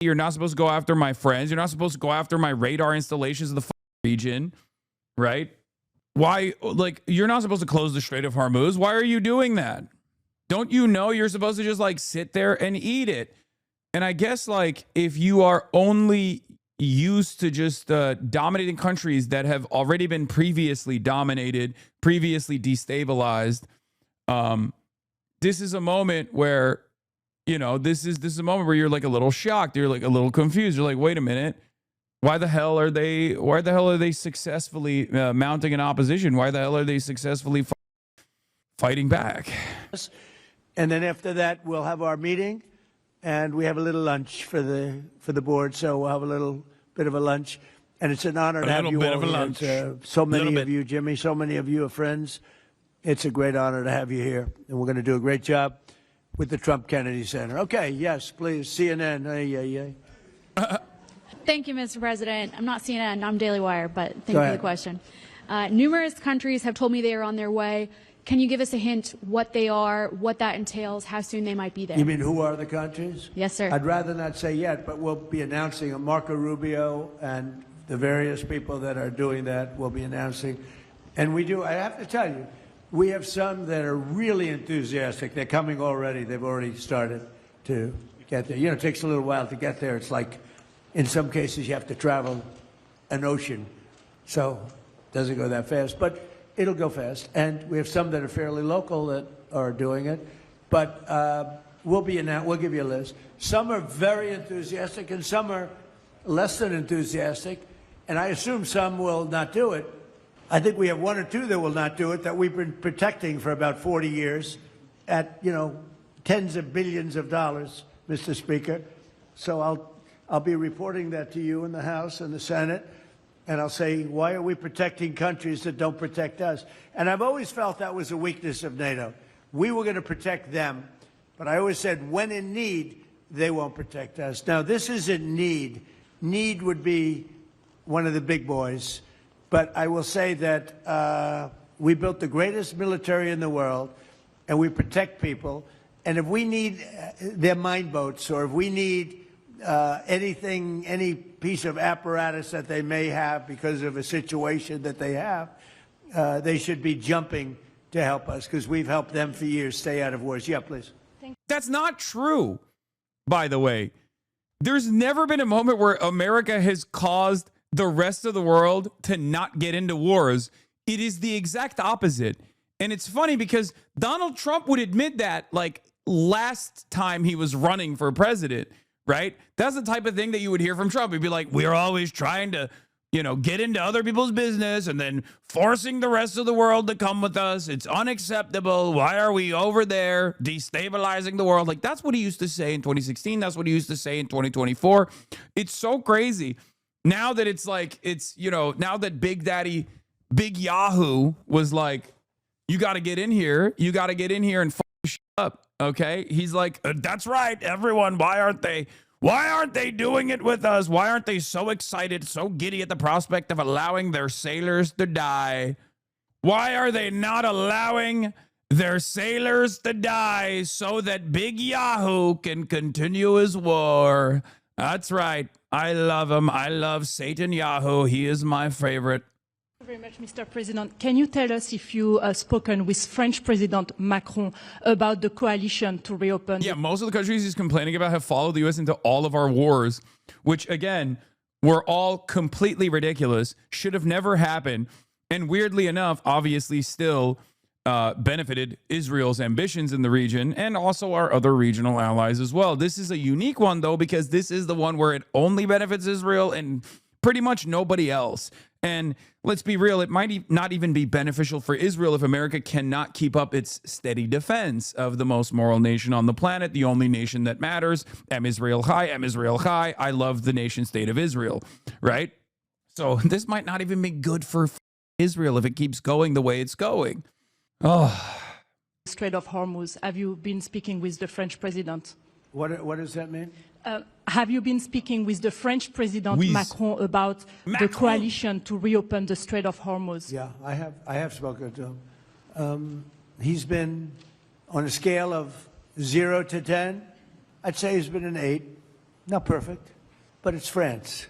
You're not supposed to go after my friends. You're not supposed to go after my radar installations in the region, right? Why, like, you're not supposed to close the Strait of Hormuz. Why are you doing that? Don't you know you're supposed to just, like, sit there and eat it? And I guess, like, if you are only used to just dominating countries that have already been previously dominated, previously destabilized, this is a moment where, you know, this is a moment where you're like a little shocked. You're like a little confused. You're like, wait a minute. Why the hell are they successfully mounting an opposition? Why the hell are they successfully fighting back? And then after that, we'll have our meeting, and we have a little lunch for the board. So we'll have a little bit of a lunch, and it's an honor to have you all here. So many of you, Jimmy, so many of you are friends. It's a great honor to have you here, and we're going to do a great job with the Trump Kennedy Center. Okay, yes, please, CNN. Thank you, Mr. President. I'm not CNN, I'm Daily Wire, but thank you for the question. Numerous countries have told me they are on their way. Can you give us a hint what they are, what that entails, how soon they might be there? You mean who are the countries? Yes, sir. I'd rather not say yet, but we'll be announcing Marco Rubio and the various people that are doing that will be announcing. And we do, I have to tell you, we have some that are really enthusiastic. They're coming already. They've already started to get there. You know, it takes a little while to get there. It's like, in some cases, you have to travel an ocean. So it doesn't go that fast, but it'll go fast. And we have some that are fairly local that are doing it. But we'll give you a list. Some are very enthusiastic, and some are less than enthusiastic. And I assume some will not do it. I think we have one or two that will not do it that we've been protecting for about 40 years at, you know, tens of billions of dollars, Mr. Speaker. So I'll be reporting that to you in the House and the Senate, and I'll say, why are we protecting countries that don't protect us? And I've always felt that was a weakness of NATO. We were going to protect them, but I always said, when in need, they won't protect us. Now, this isn't need. Need would be one of the big boys. But I will say that we built the greatest military in the world, and we protect people. And if we need their mine boats, or if we need anything, any piece of apparatus that they may have because of a situation that they have, they should be jumping to help us, because we've helped them for years stay out of wars. Yeah, please. That's not true, by the way. There's never been a moment where America has caused the rest of the world to not get into wars. It is the exact opposite. And it's funny because Donald Trump would admit that, like, last time he was running for president, right? That's the type of thing that you would hear from Trump. He'd be like, we're always trying to, you know, get into other people's business and then forcing the rest of the world to come with us. It's unacceptable. Why are we over there destabilizing the world? Like, that's what he used to say in 2016. That's what he used to say in 2024. It's so crazy. Now that it's like, it's, you know, now that Big Daddy, Big Yahoo was like, you got to get in here. You got to get in here and fuck shit up. Okay. He's like, that's right, everyone. Why aren't they doing it with us? Why aren't they so excited, so giddy at the prospect of allowing their sailors to die? Why are they not allowing their sailors to die so that Big Yahoo can continue his war? That's right. I love him. I love Satan Yahoo. He is my favorite. Thank you very much, Mr. President. Can you tell us if you have spoken with French President Macron about the coalition to reopen? Yeah, most of the countries he's complaining about have followed the U.S. into all of our wars, which, again, were all completely ridiculous, should have never happened, and weirdly enough, obviously still benefited Israel's ambitions in the region and also our other regional allies as well. This is a unique one, though, because this is the one where it only benefits Israel and pretty much nobody else. And let's be real, it might not even be beneficial for Israel if America cannot keep up its steady defense of the most moral nation on the planet, the only nation that matters. Am Israel Chai, Am Israel Chai. I love the nation state of Israel, right? So this might not even be good for Israel if it keeps going the way it's going. Oh. Strait of Hormuz. Have you been speaking with the French president? What does that mean? Have you been speaking with the French President Macron about the coalition to reopen the Strait of Hormuz? Yeah, I have spoken to him. He's been, on a scale of 0 to 10, I'd say he's been an 8. Not perfect, but it's France.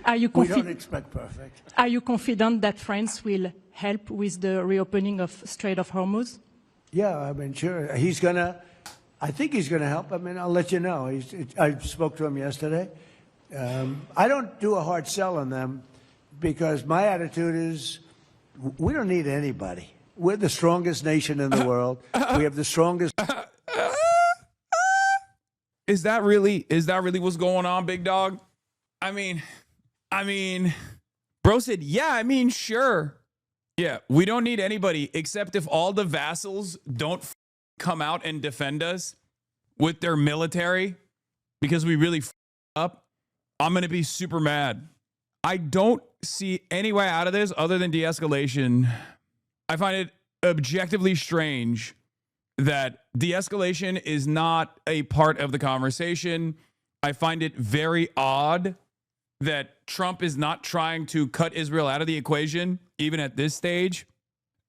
Are you We don't expect perfect. Are you confident that France will help with the reopening of Strait of Hormuz? Yeah, I mean, sure. I think he's going to help. I mean, I'll let you know. I spoke to him yesterday. I don't do a hard sell on them because my attitude is we don't need anybody. We're the strongest nation in the world. We have the strongest. Is that really what's going on, big dog? I mean, bro said, yeah, I mean, sure. Yeah, we don't need anybody except if all the vassals don't come out and defend us with their military because we really up. I'm going to be super mad. I don't see any way out of this other than de-escalation. I find it objectively strange that de-escalation is not a part of the conversation. I find it very odd that Trump is not trying to cut Israel out of the equation, even at this stage,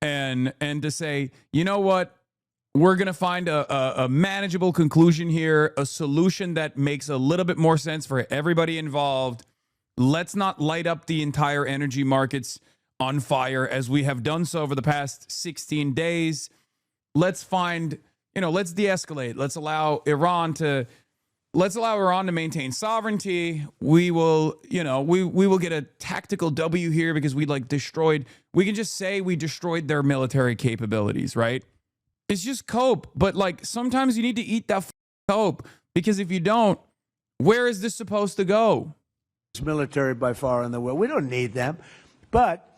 and to say, you know what, we're going to find a manageable conclusion here, a solution that makes a little bit more sense for everybody involved. Let's not light up the entire energy markets on fire as we have done so over the past 16 days. Let's find, let's de-escalate. Let's allow Iran to maintain sovereignty. We will, we will get a tactical W here because we can just say we destroyed their military capabilities, right? It's just cope. But sometimes you need to eat that cope because if you don't, where is this supposed to go? Military by far in the world. We don't need them. But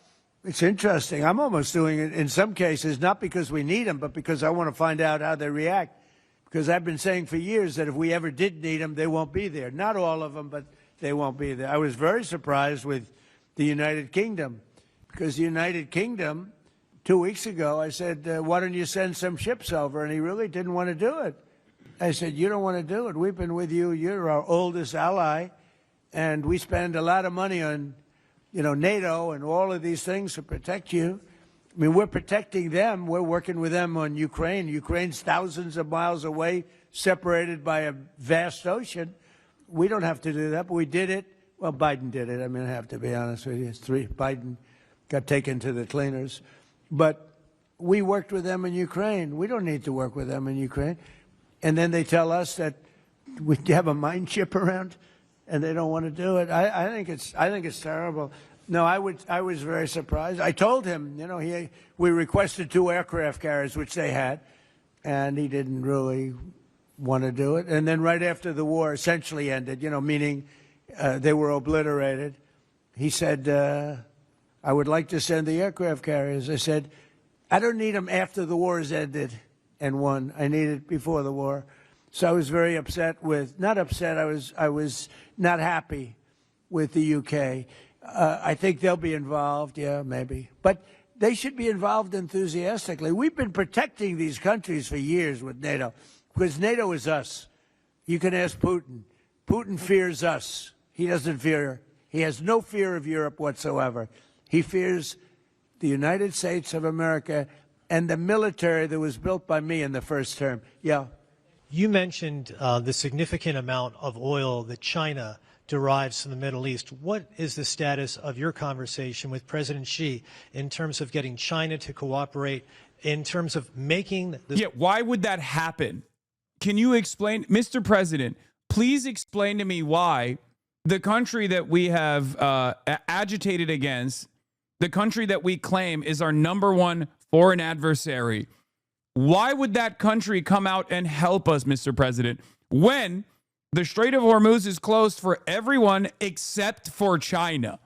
it's interesting. I'm almost doing it in some cases, not because we need them, but because I want to find out how they react. Because I've been saying for years that if we ever did need them, they won't be there. Not all of them, but they won't be there. I was very surprised with the United Kingdom, because the United Kingdom, 2 weeks ago, I said, why don't you send some ships over? And he really didn't want to do it. I said, you don't want to do it. We've been with you. You're our oldest ally. And we spend a lot of money on, NATO and all of these things to protect you. I mean, we're protecting them. We're working with them on Ukraine. Ukraine's thousands of miles away, separated by a vast ocean. We don't have to do that, but we did it. Well, Biden did it. I mean, I have to be honest with you. Biden got taken to the cleaners. But we worked with them in Ukraine. We don't need to work with them in Ukraine. And then they tell us that we have a mine ship around, and they don't want to do it. I think it's terrible. No, I was very surprised. I told him, we requested 2 aircraft carriers, which they had, and he didn't really want to do it. And then right after the war essentially ended, meaning they were obliterated, he said, I would like to send the aircraft carriers. I said, I don't need them after the war is ended and won. I need it before the war. So I was very upset not upset, I was not happy with the UK. I think they'll be involved, yeah, maybe. But they should be involved enthusiastically. We've been protecting these countries for years with NATO, because NATO is us. You can ask Putin. Putin fears us. He has no fear of Europe whatsoever. He fears the United States of America and the military that was built by me in the first term. Yeah. You mentioned the significant amount of oil that China derives from the Middle East. What is the status of your conversation with President Xi in terms of getting China to cooperate, in terms of making this? Yeah, why would that happen? Can you explain, Mr. President, please explain to me why the country that we have agitated against, the country that we claim is our #1 foreign adversary, why would that country come out and help us, Mr. President, when the Strait of Hormuz is closed for everyone except for China?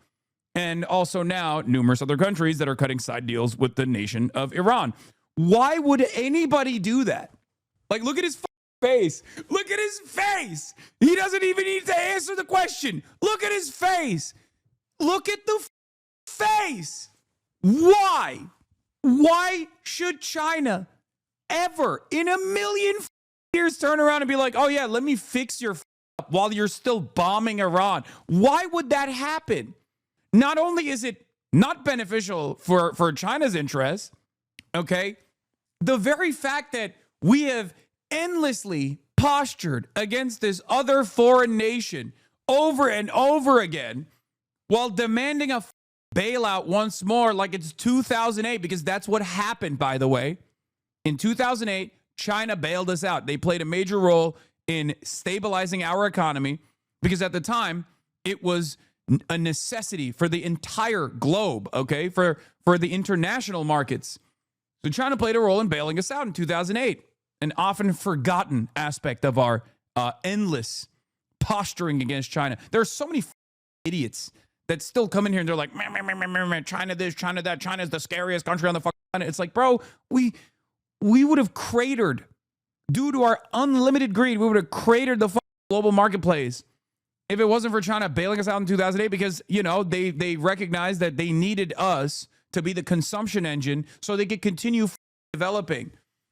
And also now numerous other countries that are cutting side deals with the nation of Iran. Why would anybody do that? Look at his face. Look at his face. He doesn't even need to answer the question. Look at his face. Look at the face. Why? Why should China ever in a million years turn around and be like, oh yeah, let me fix your up while you're still bombing Iran? Why would that happen? Not only is it not beneficial for China's interests, okay, the very fact that we have endlessly postured against this other foreign nation over and over again while demanding a bailout once more like it's 2008, because that's what happened, by the way. In 2008, China bailed us out. They played a major role in stabilizing our economy because at the time it was a necessity for the entire globe, okay, for the international markets. So China played a role in bailing us out in 2008, an often forgotten aspect of our endless posturing against China. There are so many idiots that still come in here and they're like, meh, meh, meh, meh, meh, meh, China this, China that, China's the scariest country on the planet. It's like, bro, we would have cratered due to our unlimited greed. We would have cratered the global marketplace if it wasn't for China bailing us out in 2008, because, you know, they recognized that they needed us to be the consumption engine so they could continue developing,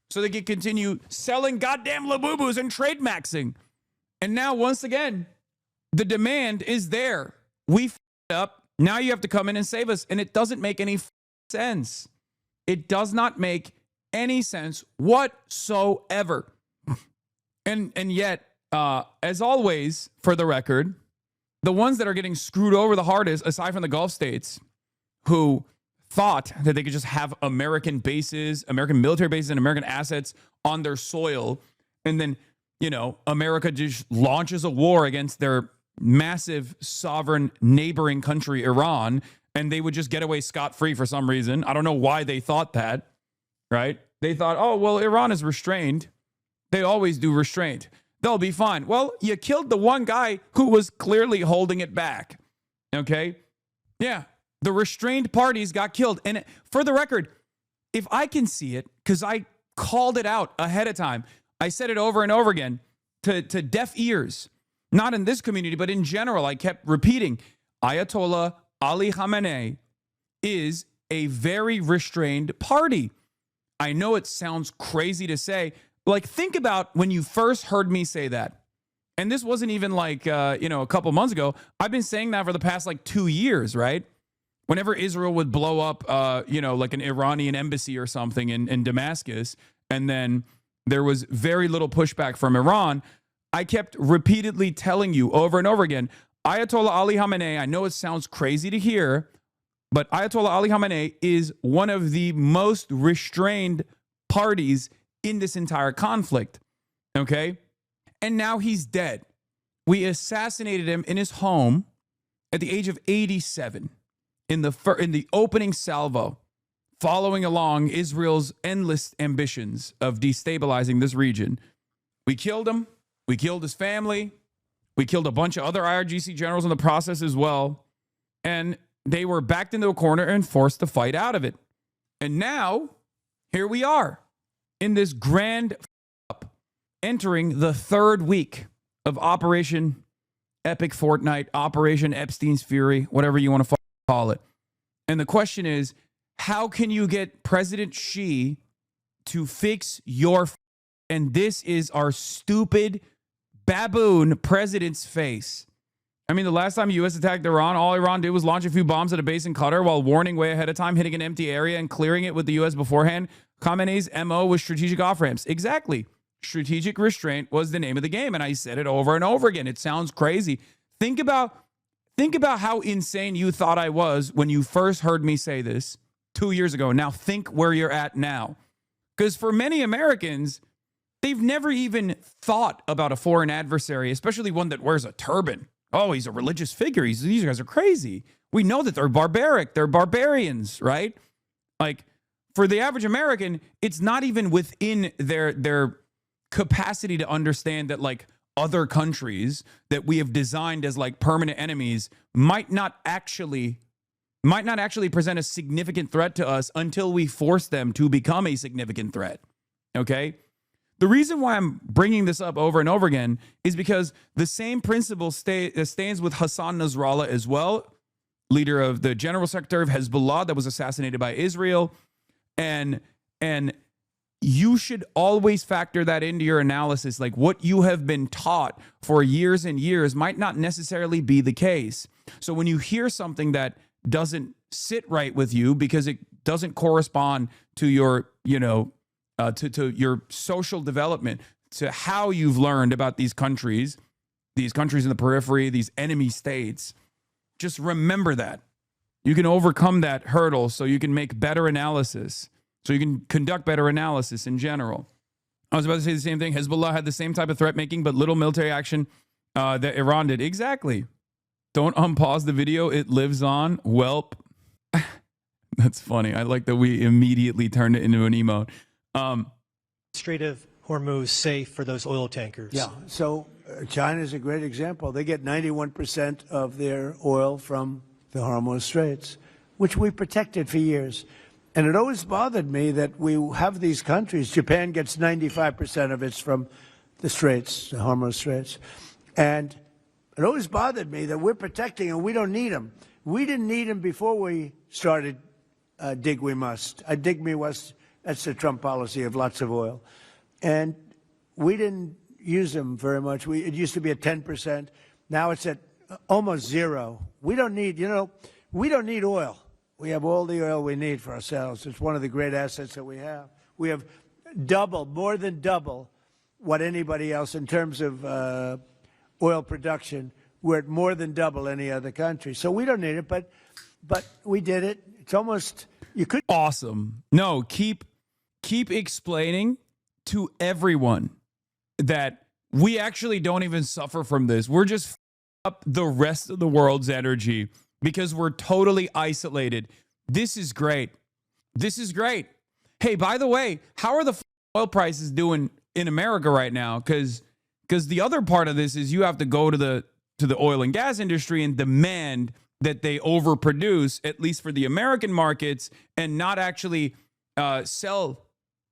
so they could continue selling goddamn Labubus and trade maxing. And now, once again, the demand is there. We up. Now you have to come in and save us. And it doesn't make any sense. It does not make any sense whatsoever. And yet, as always, for the record, the ones that are getting screwed over the hardest, aside from the Gulf states, who thought that they could just have American bases, American military bases, and American assets on their soil, and then, you know, America just launches a war against their massive sovereign neighboring country, Iran, and they would just get away scot-free for some reason. I don't know why they thought that, right? They thought, oh, well, Iran is restrained. They always do restraint. They'll be fine. Well, you killed the one guy who was clearly holding it back, okay? Yeah, the restrained parties got killed. And for the record, if I can see it, because I called it out ahead of time, I said it over and over again to deaf ears, not in this community, but in general, I kept repeating, Ayatollah Ali Khamenei is a very restrained party. I know it sounds crazy to say. Like, think about when you first heard me say that. And this wasn't even like, a couple months ago. I've been saying that for the past, 2 years, right? Whenever Israel would blow up, like an Iranian embassy or something in Damascus, and then there was very little pushback from Iran, I kept repeatedly telling you over and over again, Ayatollah Ali Khamenei, I know it sounds crazy to hear, but Ayatollah Ali Khamenei is one of the most restrained parties in this entire conflict, okay? And now he's dead. We assassinated him in his home at the age of 87 in the opening salvo, following along Israel's endless ambitions of destabilizing this region. We killed him. We killed his family. We killed a bunch of other IRGC generals in the process as well. And they were backed into a corner and forced to fight out of it. And now, here we are in this grand up, entering the third week of Operation Epic Fortnite, Operation Epstein's Fury, whatever you want to call it. And the question is, how can you get President Xi to fix your and this is our stupid baboon president's face. I mean, the last time the U.S. attacked Iran, all Iran did was launch a few bombs at a base in Qatar while warning way ahead of time, hitting an empty area and clearing it with the U.S. beforehand. Khamenei's MO was strategic off-ramps. Exactly. Strategic restraint was the name of the game, and I said it over and over again. It sounds crazy. Think about how insane you thought I was when you first heard me say this 2 years ago. Now think where you're at now. Because for many Americans, they've never even thought about a foreign adversary, especially one that wears a turban. Oh, he's a religious figure. These guys are crazy. We know that they're barbaric. They're barbarians, right? Like, for the average American, it's not even within their capacity to understand that, like, other countries that we have designed as, like, permanent enemies might not actually present a significant threat to us until we force them to become a significant threat, okay? The reason why I'm bringing this up over and over again is because the same principle stands with Hasan Nasrallah as well, leader of the General Secretary of Hezbollah that was assassinated by Israel. And you should always factor that into your analysis. Like, what you have been taught for years and years might not necessarily be the case. So when you hear something that doesn't sit right with you because it doesn't correspond to your, to your social development, to how you've learned about these countries in the periphery, these enemy states, just remember that. You can overcome that hurdle so you can make better analysis, so you can conduct better analysis in general. I was about to say the same thing. Hezbollah had the same type of threat making, but little military action that Iran did. Exactly. Don't unpause the video. It lives on. Welp. That's funny. I like that we immediately turned it into an emote. Strait of Hormuz safe for those oil tankers? Yeah. So China is a great example. They get 91% of their oil from the Hormuz Straits, which we protected for years. And it always bothered me that we have these countries. Japan gets 95% of its from the Straits, the Hormuz Straits. And it always bothered me that we're protecting and we don't need them. We didn't need them before we started dig we must. Dig me must. That's the Trump policy of lots of oil. And we didn't use them very much. It used to be at 10%. Now it's at almost zero. We don't need, we don't need oil. We have all the oil we need for ourselves. It's one of the great assets that we have. We have more than double what anybody else in terms of oil production. We're at more than double any other country. So we don't need it, but we did it. It's almost, you could. Awesome. No, keep explaining to everyone that we actually don't even suffer from this. We're just up the rest of the world's energy because we're totally isolated. This is great. This is great. Hey, by the way, how are the oil prices doing in America right now? Because the other part of this is you have to go to the oil and gas industry and demand that they overproduce, at least for the American markets, and not actually sell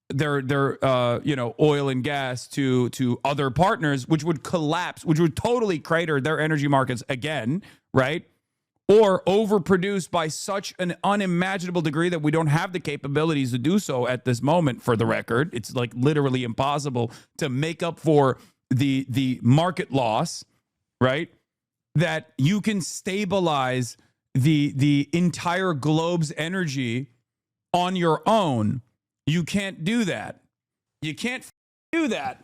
their oil and gas to other partners, which would collapse, which would totally crater their energy markets again, right? Or overproduce by such an unimaginable degree that we don't have the capabilities to do so at this moment. For the record, it's like literally impossible to make up for the market loss, right? That you can stabilize the entire globe's energy on your own. You can't do that. You can't do that.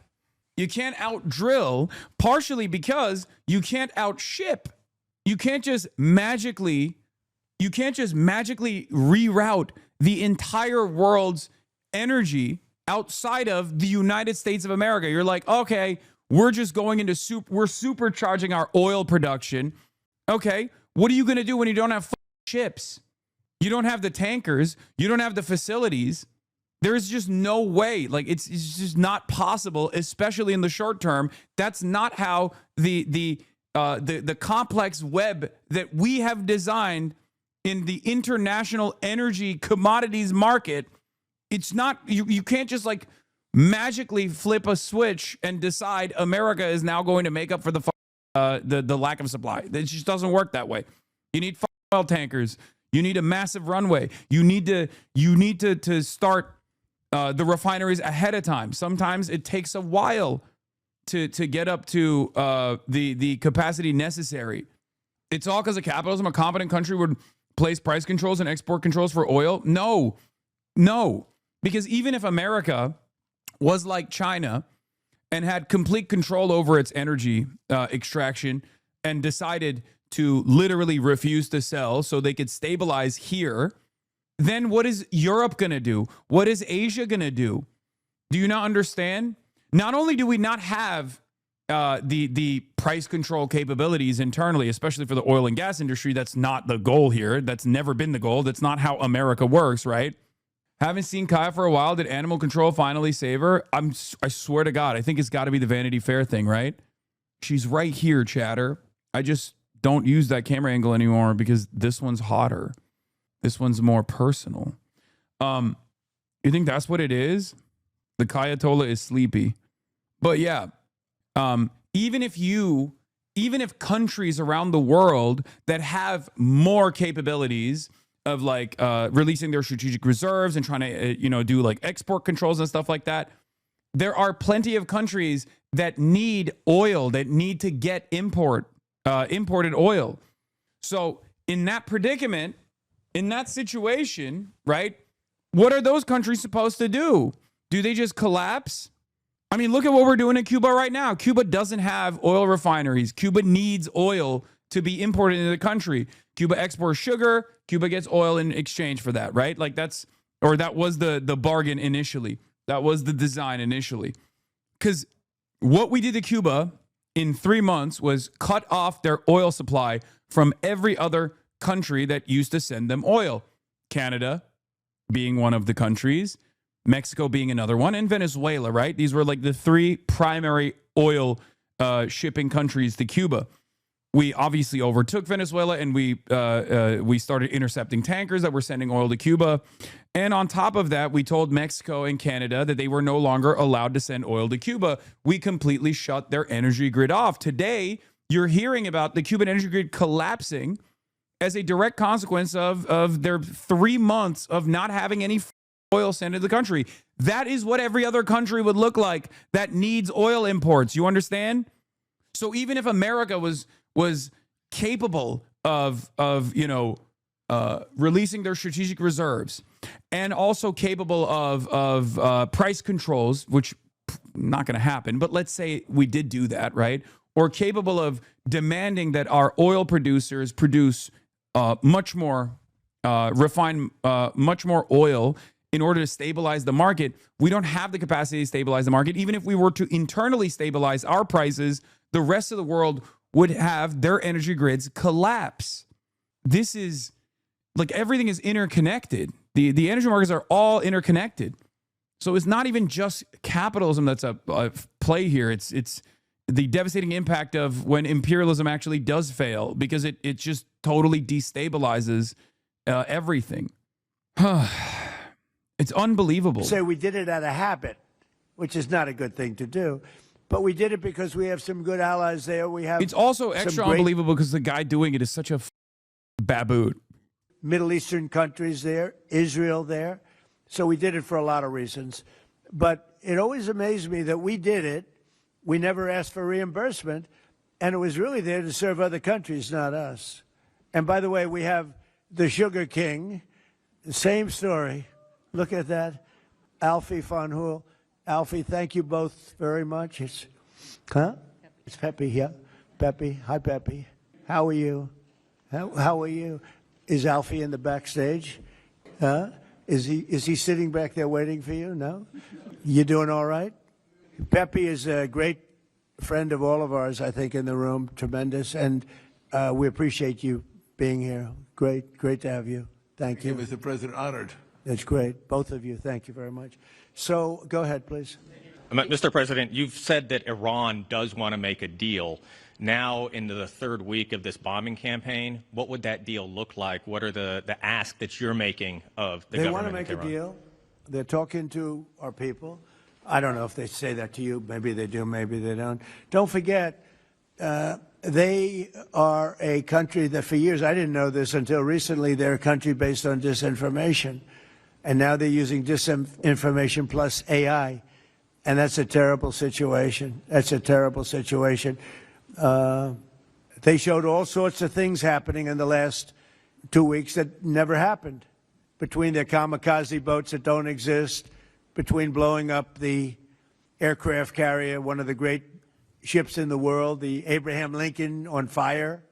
You can't out-drill, partially because you can't out-ship. You can't just magically reroute the entire world's energy outside of the United States of America. You're like, okay, we're just going into we're supercharging our oil production. Okay, what are you going to do when you don't have ships? You don't have the tankers. You don't have the facilities. There's just no way. Like it's just not possible, especially in the short term. That's not how the complex web that we have designed in the international energy commodities market. It's not, you can't just like magically flip a switch and decide America is now going to make up for the lack of supply. It just doesn't work that way. You need oil tankers. You need a massive runway. You need to start the refineries ahead of time. Sometimes it takes a while to get up to the capacity necessary. It's all because of capitalism. A competent country would place price controls and export controls for oil. No. Because even if America was like China and had complete control over its energy extraction and decided to literally refuse to sell so they could stabilize here, then what is Europe going to do? What is Asia going to do? Do you not understand? Not only do we not have the price control capabilities internally, especially for the oil and gas industry, that's not the goal here. That's never been the goal. That's not how America works, right? Haven't seen Kaya for a while. Did animal control finally save her? I swear to God, I think it's got to be the Vanity Fair thing, right? She's right here, chatter. I just don't use that camera angle anymore because this one's hotter. This one's more personal. You think that's what it is? The Kayatollah is sleepy. But yeah, even if countries around the world that have more capabilities of like releasing their strategic reserves and trying to do like export controls and stuff like that, there are plenty of countries that need oil, that need to get imported oil. So in that predicament, in that situation, right, what are those countries supposed to do? Do they just collapse? I mean, look at what we're doing in Cuba right now. Cuba doesn't have oil refineries. Cuba needs oil to be imported into the country. Cuba exports sugar. Cuba gets oil in exchange for that, right? Like that was the bargain initially. That was the design initially. Because what we did to Cuba in 3 months was cut off their oil supply from every other country that used to send them oil. Canada being one of the countries, Mexico being another one, and Venezuela, right? These were like the 3 primary oil shipping countries to Cuba. We obviously overtook Venezuela, and we started intercepting tankers that were sending oil to Cuba. And on top of that, we told Mexico and Canada that they were no longer allowed to send oil to Cuba. We completely shut their energy grid off. Today, you're hearing about the Cuban energy grid collapsing as a direct consequence of their 3 months of not having any oil sent to the country. That is what every other country would look like that needs oil imports. You understand? So even if America was capable of releasing their strategic reserves and also capable of price controls, which not going to happen, but let's say we did do that, right? Or capable of demanding that our oil producers produce much more refine much more oil in order to stabilize the market. We don't have the capacity to stabilize the market. Even if we were to internally stabilize our prices, the rest of the world would have their energy grids collapse. This is like everything is interconnected. The energy markets are all interconnected. So it's not even just capitalism that's a play here. It's the devastating impact of when imperialism actually does fail, because it just totally destabilizes everything. It's unbelievable. Say we did it out of habit, which is not a good thing to do. But we did it because we have some good allies there. We have. It's also extra unbelievable because the guy doing it is such a baboon. Middle Eastern countries there, Israel there. So we did it for a lot of reasons. But it always amazed me that we did it. We never asked for reimbursement. And it was really there to serve other countries, not us. And by the way, we have the Sugar King. The same story. Look at that. Alfie von Hool. Alfie, thank you both very much. It's Pepe here. Pepe. Hi, Pepe. How are you? How are you? Is Alfie in the backstage? Is he sitting back there waiting for you? No? You doing all right? Pepe is a great friend of all of ours, I think, in the room. Tremendous. And we appreciate you being here. Great to have you. Thank you. Mr. President, honored. That's great. Both of you. Thank you very much. So go ahead, please. Mr. President, you've said that Iran does want to make a deal. Now, into the 3rd week of this bombing campaign, what would that deal look like? What are the asks that you're making of the government? They want to make a deal. They're talking to our people. I don't know if they say that to you. Maybe they do, maybe they don't. Don't forget, they are a country that for years, I didn't know this until recently, they're a country based on disinformation. And now they're using disinformation plus AI. And that's a terrible situation. That's a terrible situation. They showed all sorts of things happening in the last 2 weeks that never happened. Between their kamikaze boats that don't exist, between blowing up the aircraft carrier, one of the great ships in the world, the Abraham Lincoln, on fire.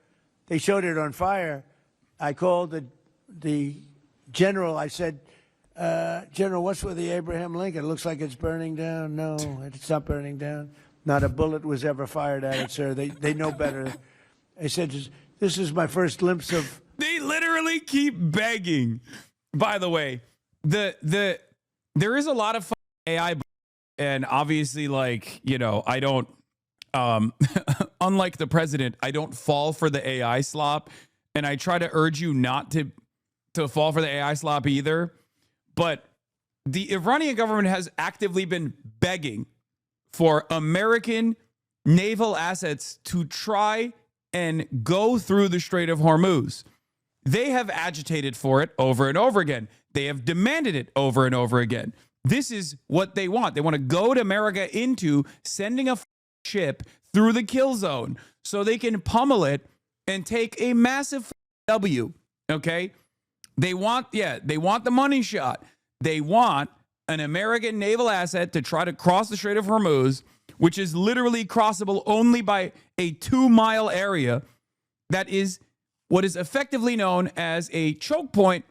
They showed it on fire. I called the general. I said, General, what's with the Abraham Lincoln? It looks like it's burning down. No, it's not burning down. Not a bullet was ever fired at it, sir. They know better. I said, this is my first glimpse of... They literally keep begging. By the way, there is a lot of AI, and obviously, like, you know, I don't, unlike the president, I don't fall for the AI slop, and I try to urge you not to fall for the AI slop either. But the Iranian government has actively been begging for American naval assets to try and go through the Strait of Hormuz. They have agitated for it over and over again. They have demanded it over and over again. This is what they want. They want to goad America into sending a ship through the kill zone so they can pummel it and take a massive W. Okay? They want the money shot. They want an American naval asset to try to cross the Strait of Hormuz, which is literally crossable only by a 2-mile area that is what is effectively known as a choke point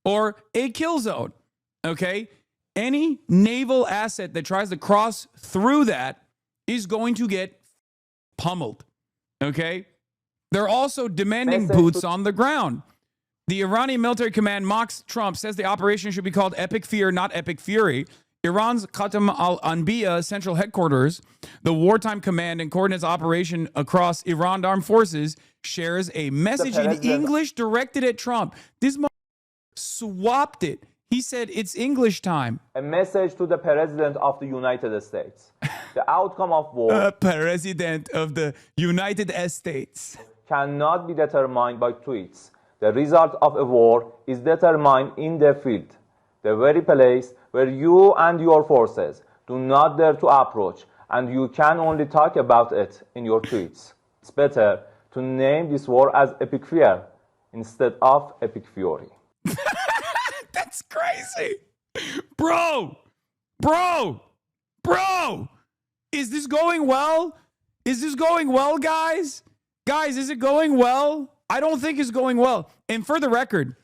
or a kill zone. Okay? Any naval asset that tries to cross through that is going to get pummeled. Okay? They're also demanding boots on the ground. The Iranian military command mocks Trump, says the operation should be called Epic Fear, not Epic Fury. Iran's Khatam al-Anbiya central headquarters, the wartime command and coordinates operation across Iran armed forces, shares a message in English directed at Trump. This swapped it. He said it's English time. A message to the President of the United States. The outcome of war President of the United States cannot be determined by tweets. The result of a war is determined in the field, the very place where you and your forces do not dare to approach, and you can only talk about it in your tweets. It's better to name this war as Epic Fear instead of Epic Fury. That's crazy. Bro. Is this going well? Is this going well, guys? Guys, is it going well? I don't think it's going well. And for the record,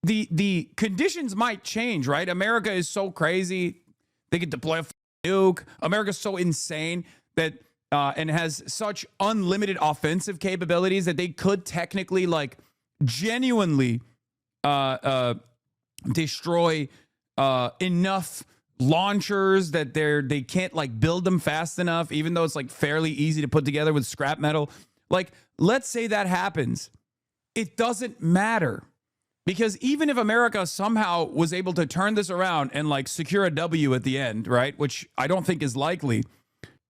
the conditions might change, right? America is so crazy. They could deploy a nuke. America's so insane that and has such unlimited offensive capabilities that they could technically, like, genuinely destroy enough launchers that they can't, like, build them fast enough, even though it's, like, fairly easy to put together with scrap metal. Like, let's say that happens. It doesn't matter, because even if America somehow was able to turn this around and, like, secure a W at the end, right, which I don't think is likely,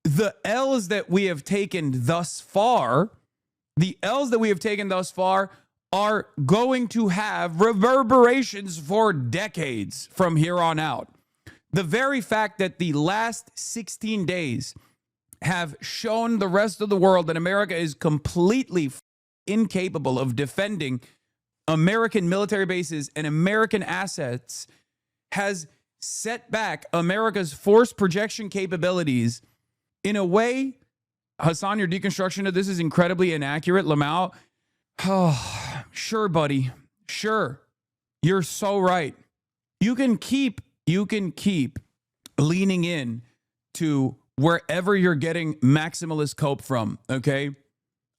the L's that we have taken thus far, are going to have reverberations for decades from here on out. The very fact that the last 16 days have shown the rest of the world that America is completely incapable of defending American military bases and American assets has set back America's force projection capabilities in a way. Hasan, your deconstruction of this is incredibly inaccurate. Lamau, oh, sure, buddy. Sure. You're so right. You can keep leaning in to wherever you're getting maximalist cope from, okay?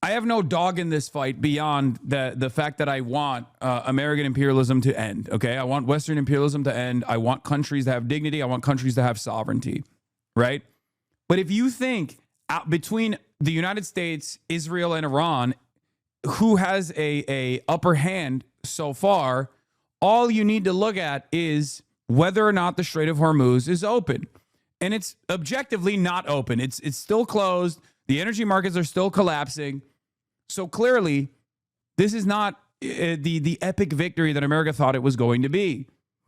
I have no dog in this fight beyond the fact that I want American imperialism to end, okay? I want Western imperialism to end. I want countries to have dignity. I want countries to have sovereignty, right? But if you think between the United States, Israel, and Iran, who has a upper hand so far, all you need to look at is whether or not the Strait of Hormuz is open. And it's objectively not open. It's still closed. The energy markets are still collapsing. So clearly, this is not the epic victory that America thought it was going to be.